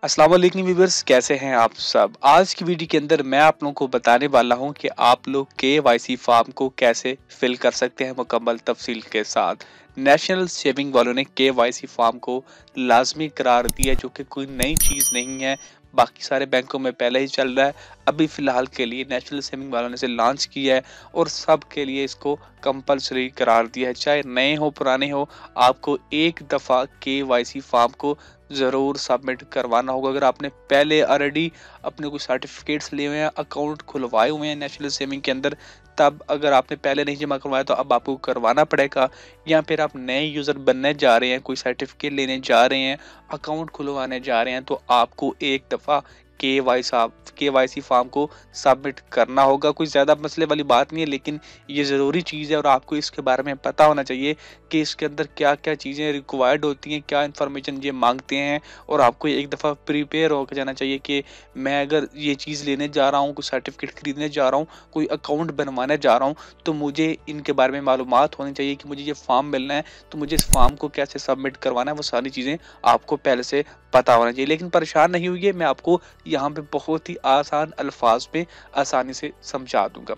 अस्सलाम वालेकुम व्यूअर्स, कैसे हैं आप सब। आज की वीडियो के अंदर मैं आप लोगों को बताने वाला हूं कि आप लोग केवाईसी फॉर्म को कैसे फिल कर सकते हैं मुकम्मल तफसील के साथ। नेशनल सेविंग वालों ने केवाईसी फॉर्म को लाजमी करार दिया, जो कि कोई नई चीज़ नहीं है, बाकी सारे बैंकों में पहले ही चल रहा है। अभी फ़िलहाल के लिए नेशनल सेविंग वालों ने इसे लॉन्च किया है और सब के लिए इसको कंपलसरी करार दिया है, चाहे नए हो पुराने हो। आपको एक दफ़ा केवाईसी फॉर्म को ज़रूर सबमिट करवाना होगा। अगर आपने पहले ऑलरेडी अपने कोई सर्टिफिकेट्स लिए हुए हैं, अकाउंट खुलवाए हुए हैं नेशनल सेविंग के अंदर, तब अगर आपने पहले नहीं जमा करवाया तो अब आपको करवाना पड़ेगा। या फिर आप नए यूज़र बनने जा रहे हैं, कोई सर्टिफिकेट लेने जा रहे हैं, अकाउंट खुलवाने जा रहे हैं, तो आपको एक दफ़ा केवाईसी फॉर्म को सबमिट करना होगा। कोई ज़्यादा मसले वाली बात नहीं है, लेकिन ये ज़रूरी चीज़ है और आपको इसके बारे में पता होना चाहिए कि इसके अंदर क्या क्या चीज़ें रिक्वायर्ड होती हैं, क्या इन्फॉर्मेशन ये मांगते हैं। और आपको एक दफ़ा प्रिपेयर होकर जाना चाहिए कि मैं अगर ये चीज़ लेने जा रहा हूँ, कोई सर्टिफिकेट खरीदने जा रहा हूँ, कोई अकाउंट बनवाने जा रहा हूँ, तो मुझे इनके बारे में मालूमात होनी चाहिए कि मुझे ये फॉर्म मिलना है, तो मुझे इस फॉर्म को कैसे सबमिट करवाना है, वो सारी चीज़ें आपको पहले से पता होना चाहिए। लेकिन परेशान नहीं होइए, मैं आपको यहाँ पे बहुत ही आसान अल्फाज में आसानी से समझा दूंगा।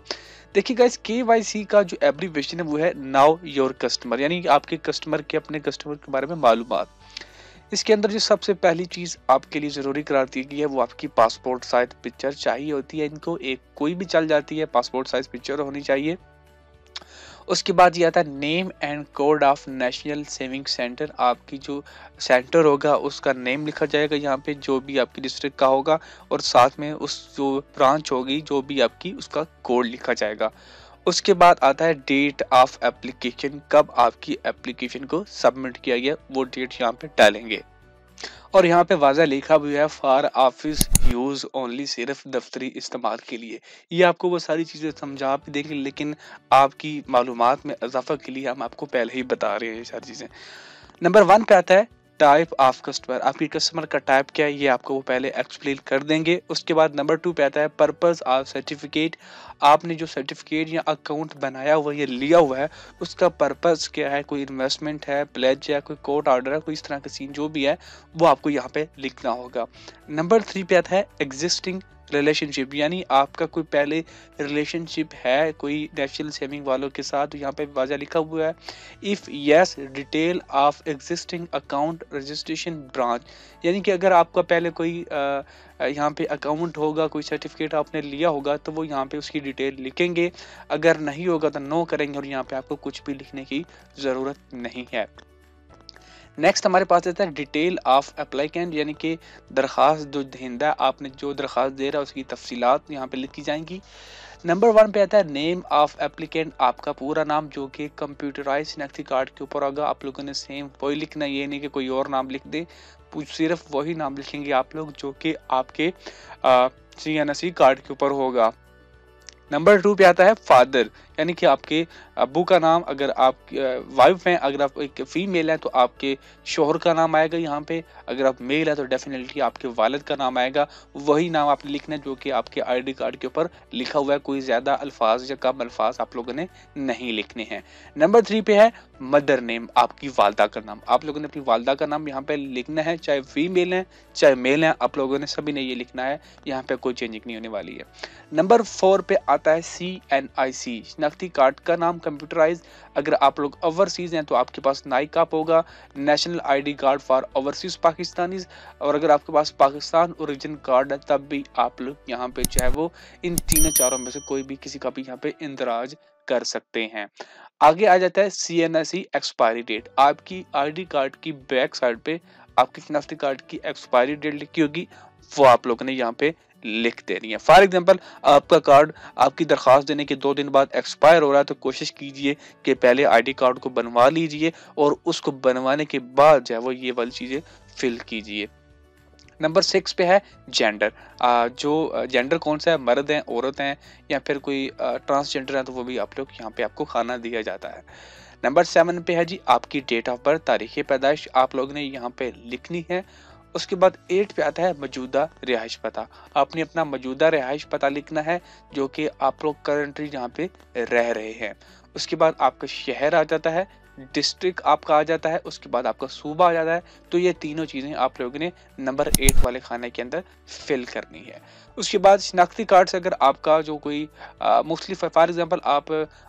देखिए गाइस, केवाईसी का जो एब्रीविएशन है वो है नाउ योर कस्टमर, यानी आपके कस्टमर के अपने कस्टमर के बारे में मालूमात। इसके अंदर जो सबसे पहली चीज आपके लिए जरूरी करार दी गई है वो आपकी पासपोर्ट साइज पिक्चर चाहिए होती है। इनको एक कोई भी चल जाती है, पासपोर्ट साइज पिक्चर होनी चाहिए। उसके बाद ये आता है name and code of national saving centre. आपकी जो सेंटर होगा उसका नेम लिखा जाएगा यहाँ पे, जो भी आपकी डिस्ट्रिक्ट का होगा, और साथ में उस जो ब्रांच होगी जो भी आपकी, उसका कोड लिखा जाएगा। उसके बाद आता है डेट ऑफ एप्लीकेशन, कब आपकी एप्लीकेशन को सबमिट किया गया वो डेट यहाँ पे डालेंगे। और यहाँ पे वाज़ा लिखा भी है फॉर ऑफिस यूज़ ओनली, सिर्फ दफ्तरी इस्तेमाल के लिए। ये आपको वो सारी चीज़ें समझा भी देंगे, लेकिन आपकी मालूमात में इजाफा के लिए हम आपको पहले ही बता रहे हैं ये सारी चीज़ें। नंबर 1 पे आता है टाइप ऑफ कस्टमर। आपकी कस्टमर का टाइप क्या है ये आपको वो पहले एक्सप्लेन कर देंगे। उसके बाद नंबर 2 पे आता है पर्पस ऑफ सर्टिफिकेट। आपने जो सर्टिफिकेट या अकाउंट बनाया हुआ है या लिया हुआ है, उसका पर्पस क्या है, कोई इन्वेस्टमेंट है, प्लेज है, कोई कोर्ट ऑर्डर है, कोई इस तरह का सीन जो भी है वो आपको यहाँ पे लिखना होगा। नंबर 3 पे आता है एग्जिस्टिंग रिलेशनशिप, यानी आपका कोई पहले रिलेशनशिप है कोई नेशनल सेविंग वालों के साथ, तो यहाँ पे वाज़ा लिखा हुआ है if yes detail of existing account registration branch, यानी कि अगर आपका पहले कोई यहाँ पे अकाउंट होगा, कोई सर्टिफिकेट आपने लिया होगा, तो वो यहाँ पे उसकी डिटेल लिखेंगे। अगर नहीं होगा तो नो करेंगे और यहाँ पे आपको कुछ भी लिखने की ज़रूरत नहीं है। नेक्स्ट हमारे पास आता है डिटेल ऑफ अप्लाइकेंट, यानी कि दरख्वास्त जो दहिंदा, आपने जो दरख्वास्त दे रहा है उसकी तफसीलात यहाँ पे लिखी जाएंगी। नंबर 1 पे आता है नेम ऑफ एप्लीकेंट, आपका पूरा नाम जो कि कंप्यूटराइज शनाख्ती कार्ड के ऊपर होगा। आप लोगों ने सेम वही लिखना, ये नहीं कि कोई और नाम लिख दे, सिर्फ वही नाम लिखेंगे आप लोग जो कि आपके CNSE कार्ड के ऊपर होगा। नंबर 2 पे आता है फादर, यानी कि आपके अब्बू का नाम, अगर आप वाइफ हैं, अगर आप एक फीमेल है तो आपके शोहर का नाम आएगा यहाँ पे, अगर आप मेल है तो डेफिनेटली आपके वालिद का नाम आएगा। वही नाम आपने लिखना है जो कि आपके आईडी कार्ड के ऊपर लिखा हुआ है, कोई ज़्यादा अल्फाज या कम अल्फाज आप लोगों ने नहीं लिखने हैं। नंबर 3 पे है मदर नेम, आपकी वालदा का नाम। आप लोगों ने अपनी वालदा का नाम यहाँ पे लिखना है, चाहे फीमेल है चाहे मेल है, आप लोगों ने सभी ने ये लिखना है, यहाँ पे कोई चेंजिंग नहीं होने वाली है। नंबर 4 पे आता है CNIC, शनाख्ती कार्ड का नाम कंप्यूटराइज। अगर आप लोग ओवरसीज हैं तो आपके पास नाइकाप होगा, national ID card for overseas Pakistanis. और अगर आपके पास पाकिस्तान ओरिजिन कार्ड है तब भी आप लोग यहाँ पे चाहे वो इन तीनों चारों में से कोई भी किसी का भी यहाँ पे इंदराज कर सकते हैं। आगे आ जाता है CNSE एक्सपायरी डेट। आपकी ID कार्ड की बैक साइड पे आपकी शनाख्ती कार्ड की एक्सपायरी डेट लिखी होगी, वो आप लोगों ने यहाँ पे लिख देनी है। फॉर एग्जांपल, आपका कार्ड आपकी दरख्वास्त देने के 2 दिन बाद एक्सपायर हो रहा है, तो कोशिश कीजिए कि पहले ID कार्ड को बनवा लीजिए और उसको बनवाने के बाद जो है वो ये वाली चीज़ें फिल कीजिए। नंबर 6 पे है जेंडर। जो जेंडर कौन सा है, मर्द हैं, औरत हैं, या फिर कोई ट्रांसजेंडर है, तो वो भी आप लोग यहाँ पे आपको खाना दिया जाता है। नंबर 7 पे है जी आपकी डेट ऑफ बर्थ, तारीख पैदाइश आप लोग ने यहाँ पे लिखनी है। उसके बाद 8 पे आता है मौजूदा रिहाइश पता। आपने अपना मौजूदा रिहाइश पता लिखना है जो कि आप लोग करंटली जहाँ पे रह रहे हैं। उसके बाद आपका शहर आ जाता है, डिस्ट्रिक्ट आपका आ जाता है, उसके बाद आपका सूबा आ जाता है। तो ये तीनों चीज़ें आप लोगों ने नंबर 8 वाले खाने के अंदर फिल करनी है। उसके बाद शिनाख्ती कार्ड से अगर आपका जो कोई मोस्टली फॉर एग्जांपल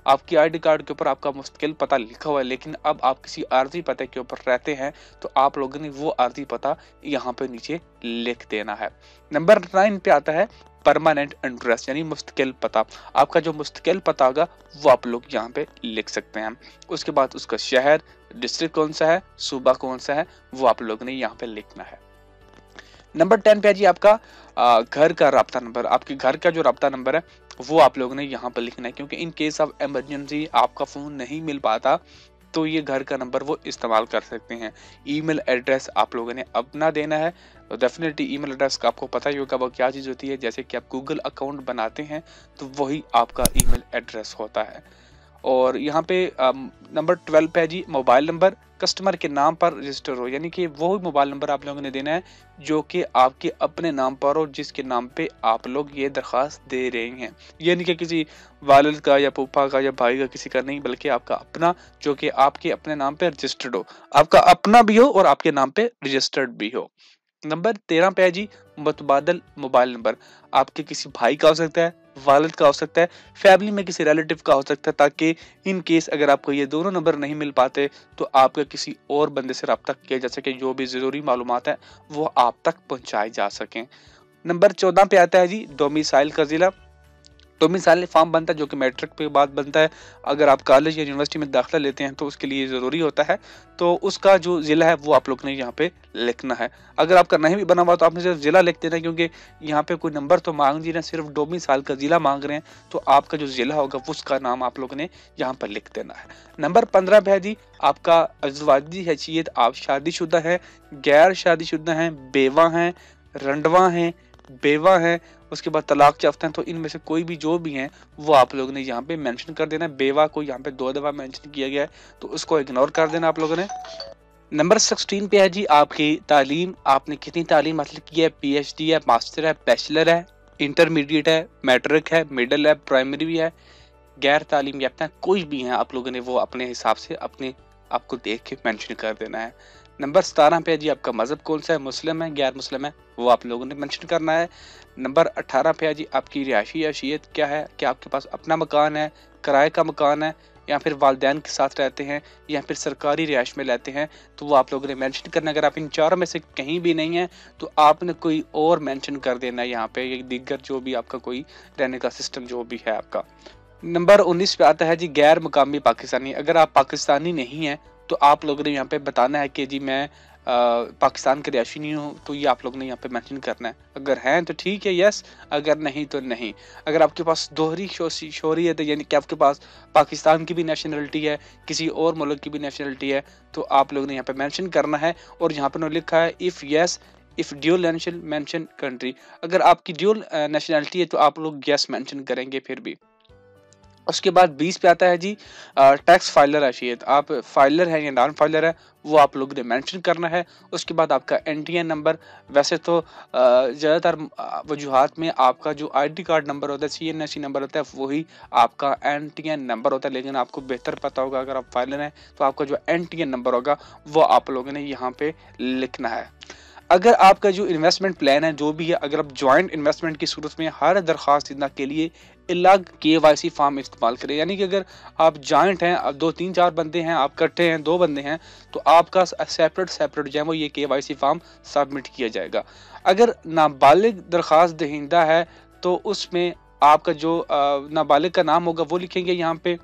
आपकी आईडी कार्ड के ऊपर आपका मुस्तकिल पता लिखा हुआ है, लेकिन अब आप किसी आर्जी पते के ऊपर रहते हैं, तो आप लोगों ने वो आर्जी पता यहाँ पे नीचे लिख देना है। नंबर 9 पे आता है परमानेंट एड्रेस यानी मुस्तकिल पता। आपका जो मुस्तकिल पता होगा वो आप लोग यहाँ पे लिख सकते हैं। उसके बाद उसका शहर, डिस्ट्रिक्ट कौन सा है, सूबा कौन सा है, वो आप लोगों ने यहाँ पे लिखना है। नंबर 10 पे है जी आपका घर का राब्ता नंबर। आपके घर का जो राब्ता नंबर है वो आप लोगों ने यहाँ पर लिखना है, क्योंकि इन केस ऑफ इमरजेंसी आपका फोन नहीं मिल पाता तो ये घर का नंबर वो इस्तेमाल कर सकते हैं। ईमेल एड्रेस आप लोगों ने अपना देना है। तो डेफिनेटली ईमेल एड्रेस का आपको पता ही होगा वो क्या चीज़ होती है। जैसे कि आप गूगल अकाउंट बनाते हैं तो वही आपका ईमेल एड्रेस होता है। और यहाँ पे नंबर 12 पे है जी मोबाइल नंबर कस्टमर के नाम पर रजिस्टर हो, यानी कि वो मोबाइल नंबर आप लोगों ने देना है जो कि आपके अपने नाम पर हो, जिसके नाम पे आप लोग ये दरख्वास्त दे रहे हैं। यानी कि किसी वालिद का या फूफा का या भाई का किसी का नहीं, बल्कि आपका अपना जो कि आपके अपने नाम पे रजिस्टर्ड हो, आपका अपना भी हो और आपके नाम पे रजिस्टर्ड भी हो। नंबर 13 पे है जी मुतबादल मोबाइल नंबर। आपके किसी भाई का हो सकता है, वालिद का हो सकता है, फैमिली में किसी रिलेटिव का हो सकता है, ताकि इन केस अगर आपको ये दोनों नंबर नहीं मिल पाते तो आपका किसी और बंदे से रब्ता किया जा सके, जो भी ज़रूरी मालूमात है वो आप तक पहुंचाई जा सकें। नंबर 14 पे आता है जी डोमिसाइल का ज़िला। डोमिसाइल फॉर्म बनता है जो कि मैट्रिक के बाद बनता है। अगर आप कॉलेज या यूनिवर्सिटी में दाखिला लेते हैं तो उसके लिए ज़रूरी होता है। तो उसका जो ज़िला है वो आप लोग ने यहाँ पे लिखना है। अगर आपका नहीं भी बना हुआ तो आपने सिर्फ ज़िला लिख देना है, क्योंकि यहाँ पे कोई नंबर तो मांग नहीं रहे, सिर्फ डोमिसाइल का ज़िला मांग रहे हैं। तो आपका जो ज़िला होगा उसका नाम आप लोगों ने यहाँ पर लिख देना है। नंबर 15 पे है जी आपका अज़वाजी हैसियत। आप शादीशुदा हैं, गैर शादीशुदा हैं, बेवा हैं, रंडवा हैं, बेवा है, उसके बाद तलाक याफ्ता हैं। तो इनमें से कोई भी जो भी हैं वो आप लोगों ने यहाँ पे मेंशन कर देना है। बेवा को यहाँ पे 2 दफा मेंशन किया गया है तो उसको इग्नोर कर देना आप लोगों ने। नंबर 16 पे है जी आपकी तालीम। आपने कितनी तालीम हासिल की है, PhD है, मास्टर है, बैचलर है, इंटरमीडिएट है, मैट्रिक है, मिडिल है, प्राइमरी भी है, गैर तालीम याफ्ता है, कोई भी है, आप लोगों ने वो अपने हिसाब से अपने आपको देख के मेंशन कर देना है। नंबर 17 पे है जी आपका मजहब कौन सा है, मुस्लिम है, गैर मुस्लिम है, वो आप लोगों ने मेंशन करना है। नंबर 18 पे है जी आपकी रिहायशी हैसियत क्या है, क्या आपके पास अपना मकान है, किराए का मकान है, या फिर वालिदैन के साथ रहते हैं, या फिर सरकारी रिहाइश में रहते हैं, तो वो आप लोगों ने मेंशन करना है। अगर आप इन चारों में से कहीं भी नहीं है तो आपने कोई और मेंशन कर देना है यहाँ पे, ये दीगर जो भी आपका कोई रहने का सिस्टम जो भी है आपका। नंबर 19 पे आता है जी गैर मुकामी पाकिस्तानी। अगर आप पाकिस्तानी नहीं हैं तो आप लोगों ने यहाँ पे बताना है कि जी मैं पाकिस्तान के रिहायशी नहीं हूँ, तो ये आप लोग ने यहाँ पे मेंशन करना है। अगर हैं तो ठीक है, यस, अगर नहीं तो नहीं। अगर आपके पास दोहरी शोहरियत है, यानी कि आपके पास पाकिस्तान की भी नेशनलिटी है, किसी और मुल्क की भी नेशनलिटी है, तो आप लोग ने यहाँ पे मेंशन करना है। और यहाँ पर लिखा है if yes if dual national mention country. अगर आपकी ड्यूल नेशनलिटी है तो आप लोग यस मेंशन करेंगे फिर भी। उसके बाद 20 पे आता है जी टैक्स फाइलर हैसियत। आप फाइलर है या नॉन फाइलर है वो आप लोग ने मेंशन करना है। उसके बाद आपका NTN नंबर। वैसे तो ज़्यादातर वजूहात में आपका जो ID कार्ड नंबर होता है, CNSE नंबर होता है, वही आपका NTN नंबर होता है, लेकिन आपको बेहतर पता होगा अगर आप फाइलर हैं तो आपका जो NTN नंबर होगा वो आप लोगों ने यहाँ पे लिखना है। अगर आपका जो इन्वेस्टमेंट प्लान है जो भी है, अगर आप ज्वाइंट इन्वेस्टमेंट की सूरत में हर दरख्वास्त देना के लिए अलग KYC फॉर्म इस्तेमाल करें, यानी कि अगर आप जॉइंट हैं, अब 2 3 4 बंदे हैं, आप इकट्ठे हैं, 2 बंदे हैं, तो आपका सेपरेट जो है वो ये KYC फॉर्म सबमिट किया जाएगा। अगर नाबालिग दरख्वास्त दहिंदा है तो उसमें आपका जो नाबालिग का नाम होगा वो लिखेंगे यहाँ पे।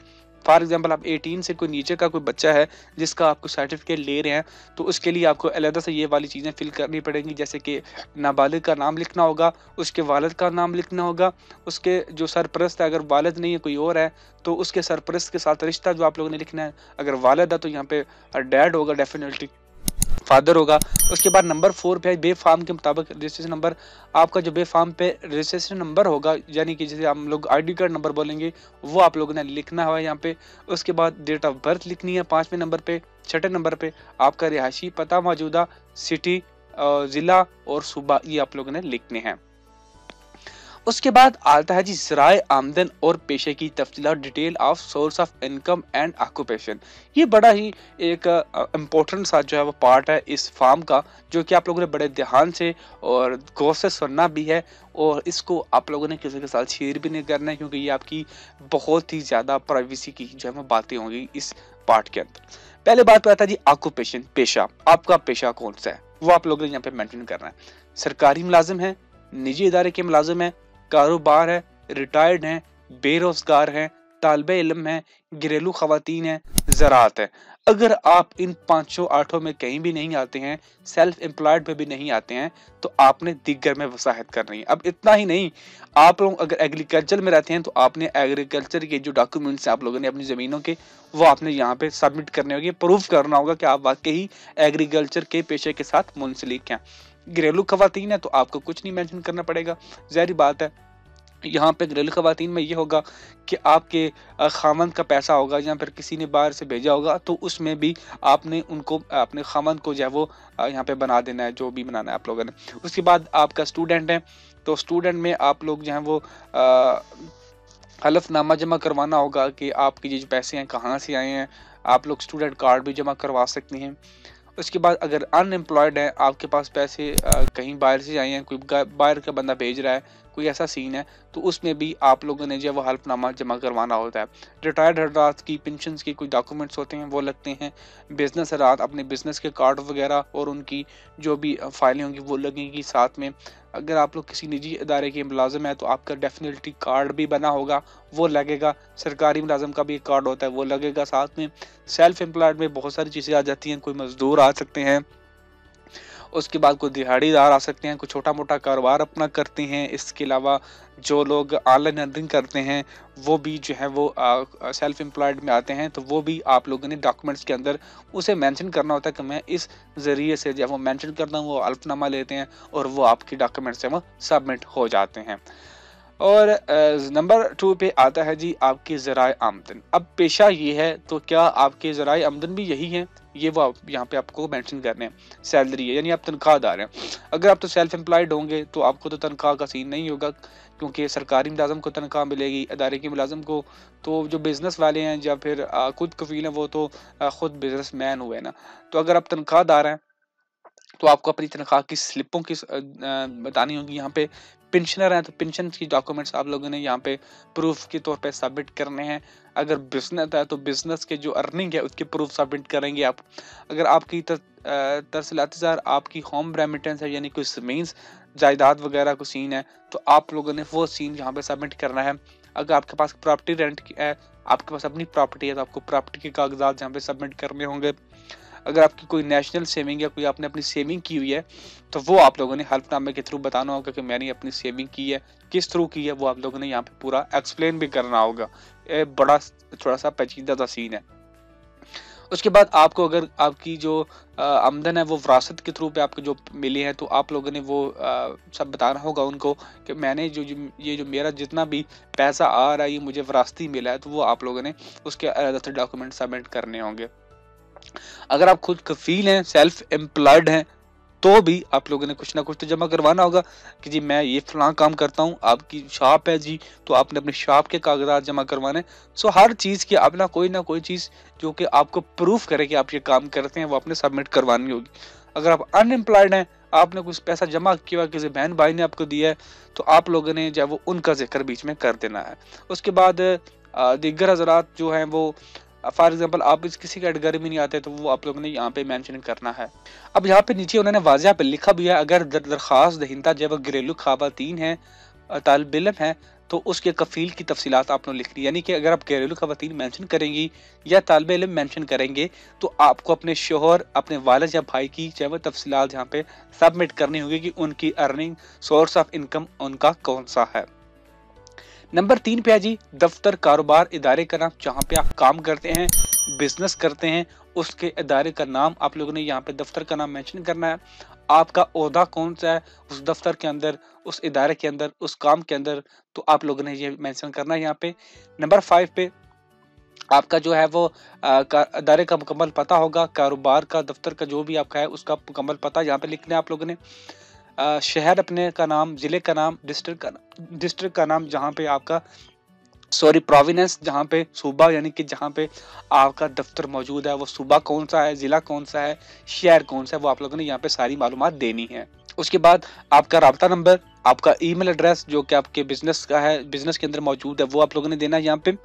फॉर एग्जाम्पल आप 18 से कोई नीचे का कोई बच्चा है जिसका आपको सर्टिफिकेट ले रहे हैं, तो उसके लिए आपको अलग से ये वाली चीज़ें फिल करनी पड़ेंगी, जैसे कि नाबालिग का नाम लिखना होगा, उसके वालिद का नाम लिखना होगा, उसके जो सरपरस्त है, अगर वालिद नहीं है कोई और है तो उसके सरपरस्त के साथ रिश्ता जो आप लोगों ने लिखना है। अगर वालिद है तो यहाँ पे डैड होगा, डेफिनेटली फादर होगा। उसके बाद नंबर 4 पे बे फार्म के मुताबिक रजिस्ट्रेशन नंबर। आपका जो बे फार्म पे रजिस्ट्रेशन नंबर होगा, यानी कि जैसे हम लोग ID कार्ड नंबर बोलेंगे, वो आप लोगों ने लिखना है यहाँ पे। उसके बाद डेट ऑफ बर्थ लिखनी है 5वें नंबर पे। 6ठे नंबर पे आपका रिहायशी पता, मौजूदा सिटी, ज़िला और सूबा, ये आप लोगों ने लिखने हैं। उसके बाद आता है जी ज़राए आमदन और पेशे की तफसीलात, detail of source of income and occupation. ये बड़ा ही एक इम्पोर्टेंट सा जो है वो पार्ट है इस फार्म का, जो कि आप लोगों ने बड़े ध्यान से और गौर से सुनना भी है, और इसको आप लोगों ने किसी के साथ शेयर भी नहीं करना है, क्योंकि ये आपकी बहुत ही ज़्यादा प्राइवेसी की जो है वो बातें होंगी इस पार्ट के अंदर। पहले बात पे आता है जी ऑक्यूपेशन, पेशा। आपका पेशा कौन सा है वो आप लोगों ने यहाँ पे मेंशन करना है। सरकारी मुलाजिम है, निजी इदारे के मुलाजिम है, कारोबार है, रिटायर्ड हैं, बेरोजगार हैं, तालिबे इल्म हैं, घरेलू खवातीन हैं, ज़राअत है। अगर आप इन पाँचों आठों में कहीं भी नहीं आते हैं, सेल्फ एम्प्लॉयड में भी नहीं आते हैं, तो आपने दिग्गर में वसाहत करनी है। अब इतना ही नहीं, आप लोग अगर एग्रीकल्चर में रहते हैं तो आपने एग्रीकल्चर के जो डॉक्यूमेंट्स हैं आप लोगों ने अपनी ज़मीनों के, वो आपने यहाँ पे सबमिट करने होंगे, प्रूफ करना होगा कि आप वाकई ही एग्रीकल्चर के पेशे के साथ मुंसलिक हैं। घरेलू खवातीन है तो आपको कुछ नहीं मेंशन करना पड़ेगा, ज़ाहिर बात है। यहाँ पे घरेलू खवातीन में ये होगा कि आपके खामंद का पैसा होगा या फिर किसी ने बाहर से भेजा होगा, तो उसमें भी आपने उनको अपने खामंद को जो है वो यहाँ पे बना देना है, जो भी बनाना है आप लोगों ने। उसके बाद आपका स्टूडेंट है, तो स्टूडेंट में आप लोग जो है वो हलफनामा जमा करवाना होगा कि आपके जो पैसे हैं कहाँ से आए हैं। आप लोग स्टूडेंट कार्ड भी जमा करवा सकते हैं। उसके बाद अगर अनएम्प्लॉयड है, आपके पास पैसे कहीं बाहर से आए हैं, कोई बाहर का बंदा भेज रहा है, कोई ऐसा सीन है, तो उसमें भी आप लोगों ने जो है वो हल्फनामा जमा करवाना होता है। रिटायर्ड हजरात की पेंशन की कोई डॉक्यूमेंट्स होते हैं वो लगते हैं। बिजनेस हजरात अपने बिजनेस के कार्ड वगैरह और उनकी जो भी फाइलें होंगी वो लगेंगी साथ में। अगर आप लोग किसी निजी इदारे के मुलाजिम है तो आपका डेफिनेटली कार्ड भी बना होगा, वो लगेगा। सरकारी मुलाजिम का भी एक कार्ड होता है, वो लगेगा साथ में। सेल्फ एम्प्लॉयड में बहुत सारी चीज़ें आ जाती हैं, कोई मजदूर आ सकते हैं, उसके बाद कोई दिहाड़ीदार आ सकते हैं, कोई छोटा मोटा कारोबार अपना करते हैं। इसके अलावा जो लोग ऑनलाइन अर्निंग करते हैं वो भी जो है वो सेल्फ एम्प्लॉयड में आते हैं, तो वो भी आप लोगों ने डॉक्यूमेंट्स के अंदर उसे मेंशन करना होता है कि मैं इस ज़रिए से जब वो मेंशन करता हूँ वो अल्फनामा लेते हैं और वो आपकी डॉक्यूमेंट्स से वो सबमिट हो जाते हैं। और नंबर 2 पे आता है जी आपकी ज़राए आमदन। अब पेशा ये है तो क्या आपके ज़राए आमदन भी यही हैं, ये वो यहाँ पे आपको मेंशन करने हैं। सैलरी है यानी आप तनख्वाहदार हैं। अगर आप तो सेल्फ एम्प्लॉयड होंगे तो आपको तो तनख्वाह का सीन नहीं होगा, क्योंकि सरकारी मुलाजम को तनख्वाह मिलेगी, अदारे के मुलाजम को। तो जो बिज़नेस वाले हैं या फिर खुद कफील हैं वो तो खुद बिजनेस मैन हुए ना। तो अगर आप तनख्वाहदार हैं तो आपको अपनी तनख्वाह की स्लिपों की बतानी होगी। यहाँ पे पेंशनर हैं तो पेंशन की डॉक्यूमेंट्स आप लोगों ने यहाँ पे प्रूफ के तौर पे सबमिट करने हैं। अगर बिजनेस है तो बिजनेस के जो अर्निंग है उसके प्रूफ सबमिट करेंगे आप। अगर आपकी तरसीलाती ज़र आपकी होम रेमिटेंस है यानी कोई मीन्स जायदाद वगैरह को सीन है, तो आप लोगों ने वो सीन यहाँ पे सबमिट करना है। अगर आपके पास प्रॉपर्टी रेंट की है, आपके पास अपनी प्रॉपर्टी है, तो आपको प्रॉपर्टी के कागजात यहाँ पे सबमिट करने होंगे। अगर आपकी कोई नेशनल सेविंग या कोई आपने अपनी सेविंग की हुई है, तो वो आप लोगों ने हल्फनामे के थ्रू बताना होगा कि मैंने अपनी सेविंग की है, किस थ्रू की है, वो आप लोगों ने यहाँ पे पूरा एक्सप्लेन भी करना होगा। ये बड़ा थोड़ा सा पेचीदा सा सीन है। उसके बाद आपको अगर आपकी जो आमदन है वो विरासत के थ्रू पे आपको जो मिली है, तो आप लोगों ने वो सब बताना होगा उनको कि मैंने ये जो मेरा जितना भी पैसा आ रहा है ये मुझे विरासती मिला है, तो वो आप लोगों ने उसके अलग से डॉक्यूमेंट सबमिट करने होंगे। अगर आप खुद कफील हैं, सेल्फ एम्प्लॉयड हैं, तो भी आप लोगों ने कुछ ना कुछ तो जमा करवाना होगा कि जी मैं ये फलां काम करता हूँ। आपकी शॉप है जी, तो आपने अपनी शॉप के कागजात जमा करवाने। सो हर चीज़ की अपना कोई ना कोई चीज़ जो कि आपको प्रूफ करे कि आप ये काम करते हैं वो आपने सबमिट करवानी होगी। अगर आप अनएम्प्लॉयड हैं, आपने कुछ पैसा जमा किया हुआ किसी बहन भाई ने आपको दिया है, तो आप लोगों ने जब वो उनका जिक्र बीच में कर देना है। उसके बाद दीगर हजरात जो हैं वो फॉर एग्जाम्पल आप इस किसी कैटेगरी में नहीं आते, तो वो आप लोगों ने यहाँ पे मेंशन करना है। अब यहाँ पे नीचे उन्होंने वाज़िया पे लिखा भी है, अगर दरख्वास्त दहिंदा जब घरेलू खवातीन है, तालिब इल्म है, तो उसके कफील की तफसीलात आपने लिखनी। यानी कि अगर आप घरेलू खवातीन मेंशन करेंगी या तालिब इल्म मेंशन करेंगे, तो आपको अपने शोहर, अपने वालिद या भाई की चाहे वो तफसीलात यहाँ पे सबमिट करनी होगी कि उनकी अर्निंग सोर्स ऑफ इनकम उनका कौन सा है। नंबर 3 पे है जी दफ्तर, कारोबार, इदारे का नाम, जहाँ पे आप काम करते हैं, बिजनेस करते हैं, उसके इदारे का नाम आप लोगों ने यहाँ पे दफ्तर का नाम मेंशन करना है। आपका ओहदा कौन सा है उस दफ्तर के अंदर, उस इदारे के अंदर, उस काम के अंदर, तो आप लोगों ने ये मेंशन करना है यहाँ पे। नंबर 5 पे आपका जो है वो इदारे का मुकम्मल पता होगा, कारोबार का, दफ्तर का जो भी आपका है उसका मुकम्मल पता यहाँ पे लिखना है आप लोगों ने। शहर अपने का नाम, जिले का नाम, डिस्ट्रिक्ट का नाम, जहाँ पे आपका सॉरी प्रोविनेंस, जहाँ पे सूबा यानी कि जहाँ पे आपका दफ्तर मौजूद है वो सूबा कौन सा है, जिला कौन सा है, शहर कौन सा है, वो आप लोगों ने यहाँ पे सारी मालूमात देनी है। उसके बाद आपका राब्ता नंबर, आपका ईमेल एड्रेस जो कि आपके बिजनेस का है, बिजनेस के अंदर मौजूद है, वो आप लोगों ने देना है यहाँ पे।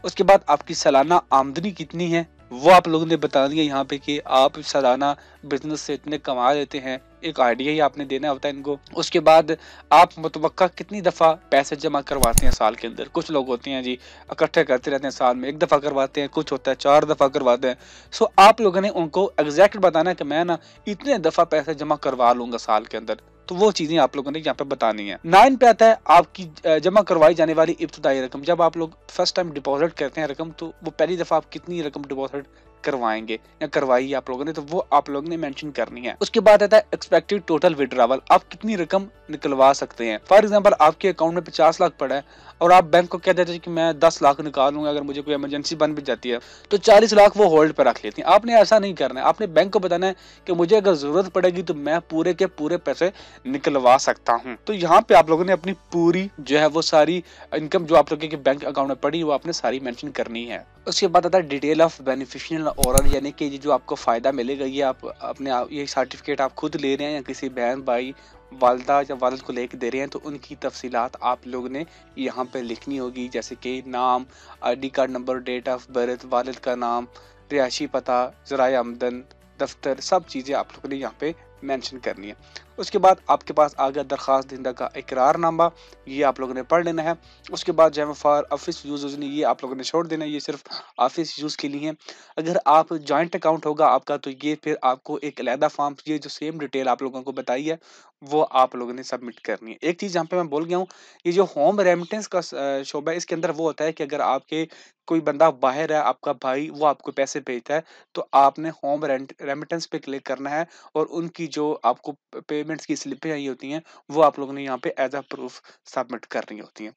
उसके बाद आपकी सालाना आमदनी कितनी है वो आप लोगों ने बतानी है यहाँ पे कि आप सालाना बिजनेस से इतने कमा लेते हैं, एक आइडिया ही आपने देना होता है इनको। उसके बाद आप मुतवक्का कितनी दफ़ा पैसे जमा करवाते हैं साल के अंदर। कुछ लोग होते हैं जी इकट्ठे करते रहते हैं, साल में एक दफ़ा करवाते हैं, कुछ होता है 4 दफ़ा करवाते हैं। सो आप लोगों ने उनको एग्जैक्ट बताना है कि मैं ना इतने दफ़ा पैसे जमा करवा लूंगा साल के अंदर, तो वो चीजें आप लोगों ने यहाँ पे बतानी है। 9 पे आता है आपकी जमा करवाई जाने वाली इब्तदाई रकम। जब आप लोग फर्स्ट टाइम डिपॉजिट करते हैं रकम, तो वो पहली दफा आप कितनी रकम डिपॉजिट करवाएंगे या करवाई आप लोगों ने, तो वो आप लोगों ने मेंशन करनी है। उसके बाद आता है एक्सपेक्टेड टोटल विड्रॉवल, आप कितनी रकम निकलवा सकते हैं। फॉर एग्जांपल आपके अकाउंट में 50 लाख पड़ा है और आप बैंक को कह देते हैं कि मैं 10 लाख निकालूंगा अगर मुझे कोई इमरजेंसी बन भी जाती है, तो 40 लाख वो होल्ड पर रख लेती हैं। आपने ऐसा नहीं करना है, आपने बैंक को बताना है कि मुझे अगर जरूरत पड़ेगी तो मैं पूरे के पूरे पैसे निकलवा सकता हूँ। तो यहाँ पे आप लोगों ने अपनी पूरी जो है वो सारी इनकम जो आप लोगों के बैंक अकाउंट में पड़ी वो आपने सारी मेंशन करनी है। उसके बाद आता है डिटेल ऑफ बेनिफिशियल ओनर, यानी कि ये जो आपको फायदा मिलेगा ये आप अपने ये सर्टिफिकेट आप खुद ले रहे हैं या किसी बहन भाई वालदा या वालिद को लेके दे रहे हैं, तो उनकी तफसीलात आप लोग ने यहाँ पे लिखनी होगी, जैसे कि नाम, ID card number, date of birth, वालिद का नाम, रिहायशी पता, ज़राए आमदन, दफ्तर, सब चीज़ें आप लोगों ने यहाँ पे मेंशन करनी है। उसके बाद आपके पास आ गया दरखास्त दहिंदा का इकरारनामा, ये आप लोगों ने पढ़ लेना है। उसके बाद जो है फॉर ऑफिस यूज, ये आप लोगों ने छोड़ देना है, ये सिर्फ ऑफिस यूज के लिए है। अगर आप जॉइंट अकाउंट होगा आपका, तो ये फिर आपको एक अलहदा फॉर्म, ये जो सेम डिटेल आप लोगों को बताई है वो आप लोगों ने सबमिट करनी है। एक चीज यहाँ पे मैं बोल गया हूँ, ये जो होम रेमिटेंस का शोबा है, इसके अंदर वो होता है कि अगर आपके कोई बंदा बाहर है, आपका भाई, वो आपको पैसे भेजता है, तो आपने होम रेमिटेंस पे क्लिक करना है और उनकी जो आपको पेमेंट्स की स्लिपें आई होती हैं वो आप लोगों ने यहाँ पे एज अ प्रूफ सबमिट करनी होती हैं।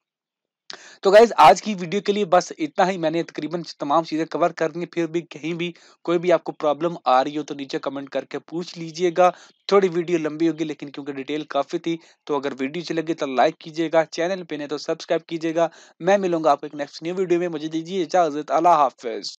तो गाइज आज की वीडियो के लिए बस इतना ही, मैंने तकरीबन तमाम चीजें कवर कर दी। फिर भी कहीं भी कोई भी आपको प्रॉब्लम आ रही हो तो नीचे कमेंट करके पूछ लीजिएगा। थोड़ी वीडियो लंबी होगी लेकिन क्योंकि डिटेल काफी थी, तो अगर वीडियो अच्छी लगी तो लाइक कीजिएगा, चैनल पे नहीं तो सब्सक्राइब कीजिएगा। मैं मिलूंगा आपको एक नेक्स्ट न्यू वीडियो में, मुझे दीजिए इजाजत, अल्लाह हाफिज।